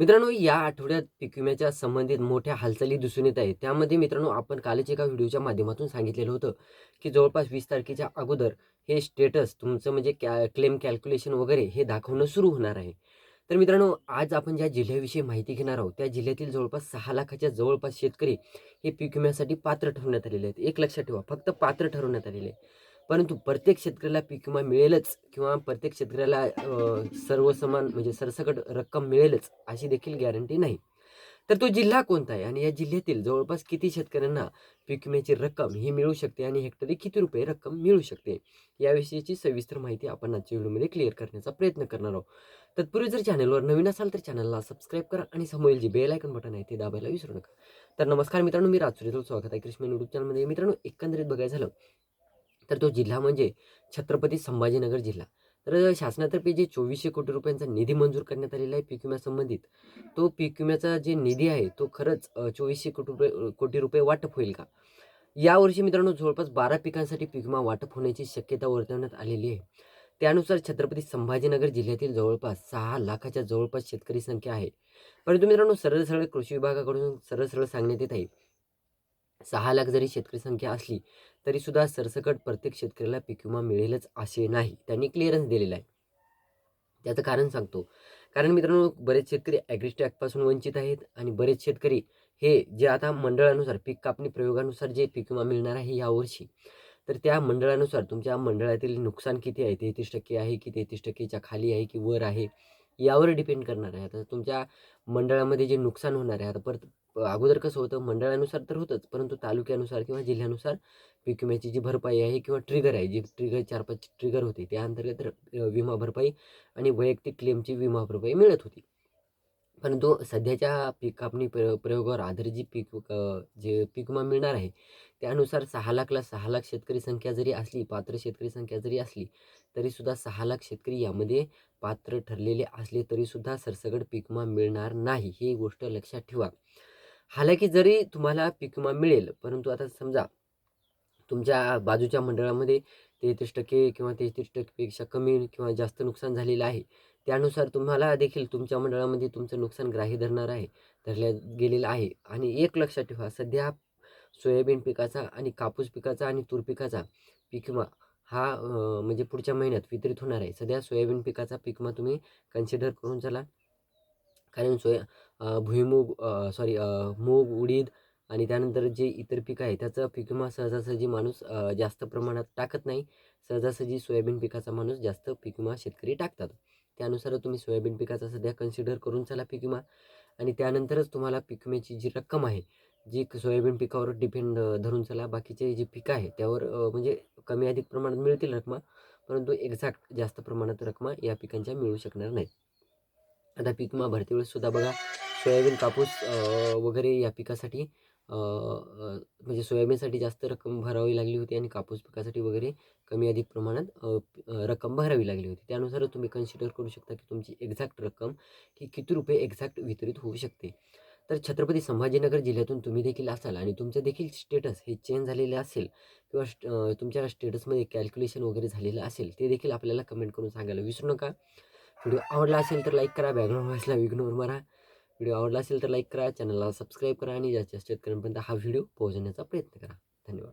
मित्रांनो, या आठवड्यात पीक विम्याच्या संबंधित मोठ्या हालचाली दिसून येत आहेत. त्यामध्ये मित्रांनो, आपण कालच एका व्हिडिओच्या माध्यमातून सांगितलेलं होतं, की जवळपास 20 तारखेच्या अगोदर हे स्टेटस तुमचं म्हणजे क्लेम कॅल्क्युलेशन वगैरे हे दाखवणं सुरू होणार आहे. तर मित्रांनो, आज आपण ज्या जिल्ह्याविषयी माहिती घेणार आहोत, त्या जिल्ह्यातील जवळपास 6 लाखाच्या जवळपास शेतकरी हे पीक विम्यासाठी पात्र ठरवण्यात आलेले आहेत. एक लक्षात ठेवा, फक्त पात्र ठरवण्यात आलेले आहे. परंतु प्रत्येक शेतकऱ्याला पीक विमा मिळेलच किंवा प्रत्येक शेतकऱ्याला सर्व समान म्हणजे सरसकट रक्कम मिळेलच अशी देखील गॅरंटी नाही. तर तो जिल्हा कोणता आहे आणि या जिल्ह्यातील जवळपास किती शेतकऱ्यांना पीक विम्याची रक्कम ही मिळू शकते आणि हेक्टरी किती रुपये रक्कम मिळू शकते, याविषयीची सविस्तर माहिती आपण आजच्या व्हिडिओमध्ये क्लिअर करण्याचा प्रयत्न करणार आहोत. तत्पूर्वी जर चॅनलवर नवीन असाल तर चॅनलला सबस्क्राईब करा आणि समोरील जे बेल आयकॉन बटन आहे ते दाबायला विसरू नका. तर नमस्कार मित्रांनो, मी राजसूर्य स्वागत आहे कृष्ण युट्यूब चॅनलमध्ये. मित्रांनो, एकंदरीत बघायचं झालं तर तो जिल्हा म्हणजे छत्रपती संभाजीनगर जिल्हा. तर शासनातर्फे जे 2400 कोटी रुपयांचा निधी मंजूर करण्यात आलेला आहे पीक विम्यासंबंधित. तो पीक विम्याचा जे निधी आहे तो खरंच 2400 कोटी रुपये वाटप होईल का? यावर्षी मित्रांनो जवळपास 12 पिकांसाठी पीक विमा वाटप होण्याची शक्यता वर्तवण्यात आलेली आहे. त्यानुसार छत्रपती संभाजीनगर जिल्ह्यातील जवळपास 6 लाखाच्या जवळपास शेतकरी संख्या आहे. परंतु मित्रांनो, सरळ-सरळ कृषी विभागाकडून सरळ-सरळ सांगण्यात येत आहे, 6 लाख जरी शेतकरी संख्या असली, तरीसुद्धा सरसकट प्रत्येक शेतकऱ्याला पीक विमा मिळेलच असे नाही. त्यांनी क्लिअरन्स दिलेला आहे. त्याचं कारण सांगतो. कारण मित्रांनो, बरेच शेतकरी ॲग्रीस्टॅगपासून वंचित आहेत आणि बरेच शेतकरी हे जे आता मंडळानुसार पीक कापणी प्रयोगानुसार जे पीक विमा मिळणार आहे यावर्षी, तर त्या मंडळानुसार तुमच्या मंडळातील नुकसान किती आहे, 33% आहे की 33%च्या खाली आहे की वर आहे, यावर डिपेंड करणार आहे. आता तुमच्या मंडळामध्ये जे नुकसान होणार आहे, आता परत अगोदर कसं होतं, मंडळानुसार तर होतंच, परंतु तालुक्यानुसार किंवा जिल्ह्यानुसार पीक विम्याची जी भरपाई आहे किंवा ट्रिगर आहे, जी ट्रिगर 4-5 ट्रिगर होते, त्या अंतर्गत विमा भरपाई आणि वैयक्तिक क्लेमची विमा भरपाई मिळत होती. परंतु सध्याच्या पीक कापणी प्रयोगावर आधारित जी जे पीक विमा मिळणार आहे, त्यानुसार 6 लाखला 6 लाख शेतकरी संख्या जरी असली, पात्र शेतकरी संख्या जरी असली, तरीसुद्धा 6 लाख शेतकरी यामध्ये पात्र ठरलेले असले तरीसुद्धा सरसकट पीक विमा मिळणार नाही. ही गोष्ट लक्षात ठेवा. हालाकी जरी तुम्हाला पीक विमा मिळेल, परंतु आता समजा तुमच्या बाजूच्या मंडळामध्ये 33% किंवा 33% पेक्षा कमी किंवा जास्त नुकसान झालेलं आहे. त्यानुसार तुम्हाला देखील तुमच्या मंडळामध्ये तुमचं नुकसान ग्राह्य धरणार आहे, धरल्या गेलेलं आहे. आणि एक लक्षात ठेवा, सध्या सोयाबीन पिकाचा आणि कापूस पिकाचा आणि तूर पिकाचा पीक विमा हा म्हणजे पुढच्या महिन्यात वितरित होणार आहे. सध्या सोयाबीन पिकाचा पीक विमा तुम्ही कन्सिडर करून चला. कारण भुईमूग मूग, उडीद आणि त्यानंतर जे इतर पिकं आहे त्याचं पीक विमा सहजासहजी माणूस जास्त प्रमाणात टाकत नाही. सहजासहजी सोयाबीन पिकाचा माणूस जास्त पीक विमा शेतकरी टाकतात. त्यानुसार तुम्ही सोयाबीन पिकाचा सध्या कन्सिडर करून चला पीक विमा. आणि त्यानंतरच तुम्हाला पीक विम्याची जी रक्कम आहे, जी सोयाबीन पिकावर डिपेंड धरून चला. बाकीचे जे पिकं आहे त्यावर म्हणजे कमी अधिक प्रमाणात मिळतील रकमा, परंतु एक्झॅक्ट जास्त प्रमाणात रकमा या पिकांच्या मिळू शकणार नाहीत. आता पीक विमा भरती वेळेस सुद्धा बघा, सोयाबीन, कापूस वगैरे या पिकासाठी म्हणजे सोयाबीनसाठी जास्त रक्कम भरावी लागली होती आणि कापूस पिकासाठी वगैरे कमी अधिक प्रमाणात रक्कम भरावी लागली होती. त्यानुसार तुम्ही कन्सिडर करू शकता की तुमची एक्झॅक्ट रक्कम ही किती रुपये एक्झॅक्ट वितरित होऊ शकते. तर छत्रपती संभाजीनगर जिल्ह्यातून तुम्ही देखील असाल आणि तुमचं देखील स्टेटस हे चेंज झालेले असेल किंवा तुमच्या स्टेटसमध्ये कॅल्क्युलेशन वगैरे झालेलं असेल, ते देखील आपल्याला कमेंट करून सांगायला विसरू नका. व्हिडिओ आवडला असेल तर लाईक करा, बॅकग्राऊंड व्हॉईसला इग्नोर मारा. व्हिडिओ आवडला असेल तर लाईक करा, चॅनलला सबस्क्राईब करा आणि जास्तीत जास्त शेतकऱ्यांपर्यंत हा व्हिडिओ पोहोचवण्याचा प्रयत्न करा. धन्यवाद.